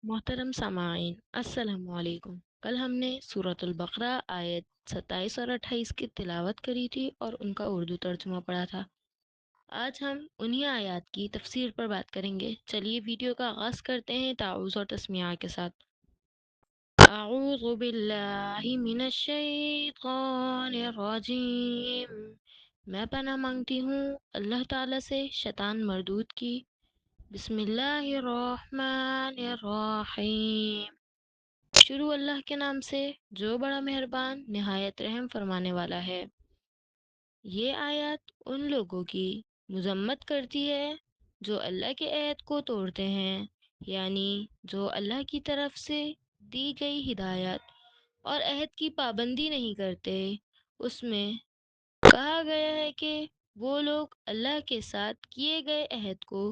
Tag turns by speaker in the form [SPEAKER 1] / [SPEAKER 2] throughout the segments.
[SPEAKER 1] मोहतरम सामाइन अस्सलाम वालेकुम। कल हमने सूरतुल बकरा आयत 27 और 28 की तिलावत करी थी और उनका उर्दू तर्जुमा पढ़ा था। आज हम उन्हीं आयत की तफसीर पर बात करेंगे। चलिए वीडियो का आगाज़ करते हैं ताउज़ और तस्मीया के साथ। अऊज़ु बिल्लाहि मिनश शैतानिर रजीम। मैं पनाह मांगती हूँ अल्लाह ताला से शैतान मरदूद की। बिस्मिल्लाहिर रहमानिर रहीम। शुरू अल्लाह के नाम से जो बड़ा मेहरबान निहायत रहम फरमाने वाला है। ये आयत उन लोगों की मजम्मत करती है जो अल्लाह के अहद को तोड़ते हैं, यानी जो अल्लाह की तरफ से दी गई हिदायत और अहद की पाबंदी नहीं करते। उसमें कहा गया है कि वो लोग अल्लाह के साथ किए गए अहद को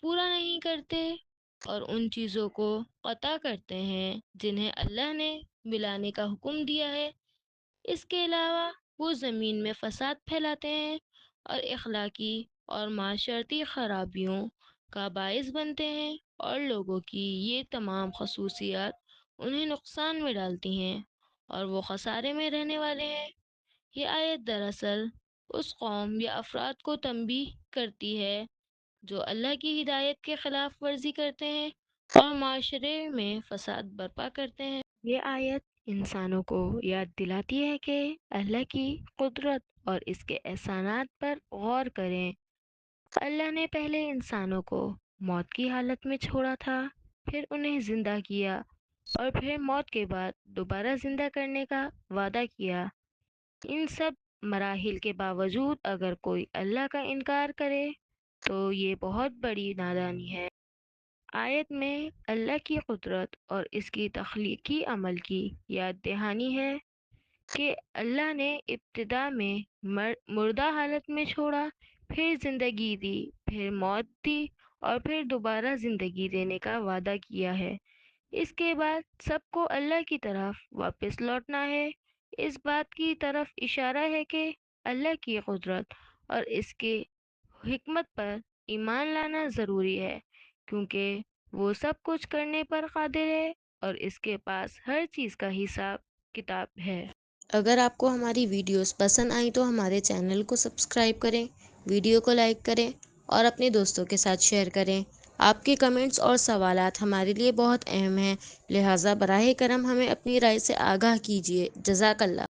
[SPEAKER 1] पूरा नहीं करते और उन चीज़ों को क़ता करते हैं जिन्हें अल्लाह ने मिलाने का हुक्म दिया है। इसके अलावा वो ज़मीन में फ़साद फैलाते हैं और अखलाकी और माशरती ख़राबियों का बाइस बनते हैं, और लोगों की ये तमाम खसूसियात उन्हें नुकसान में डालती हैं और वो खसारे में रहने वाले हैं। ये आयत दरअसल उस कौम या अफराद को तंबीह करती है जो अल्लाह की हिदायत के खिलाफ वर्जी करते हैं और माशरे में फसाद बर्पा करते हैं। ये आयत इंसानों को याद दिलाती है कि अल्लाह की कुदरत और इसके एहसानात पर गौर करें। अल्लाह ने पहले इंसानों को मौत की हालत में छोड़ा था, फिर उन्हें जिंदा किया और फिर मौत के बाद दोबारा जिंदा करने का वादा किया। इन सब मराहिल के बावजूद अगर कोई अल्लाह का इनकार करे तो ये बहुत बड़ी नादानी है। आयत में अल्लाह की कुदरत और इसकी तख्लीकी अमल की याद दहानी है कि अल्लाह ने इब्तिदा में मुर्दा हालत में छोड़ा, फिर ज़िंदगी दी, फिर मौत दी और फिर दोबारा ज़िंदगी देने का वादा किया है। इसके बाद सबको अल्लाह की तरफ वापस लौटना है। इस बात की तरफ इशारा है कि अल्लाह की कुदरत और इसके हिकमत पर ईमान लाना ज़रूरी है, क्योंकि वो सब कुछ करने पर कादिर है और इसके पास हर चीज़ का हिसाब किताब है।
[SPEAKER 2] अगर आपको हमारी वीडियोस पसंद आई तो हमारे चैनल को सब्सक्राइब करें, वीडियो को लाइक करें और अपने दोस्तों के साथ शेयर करें। आपके कमेंट्स और सवालात हमारे लिए बहुत अहम हैं, लिहाजा बराह करम हमें अपनी राय से आगाह कीजिए। जज़ाकल्लाह।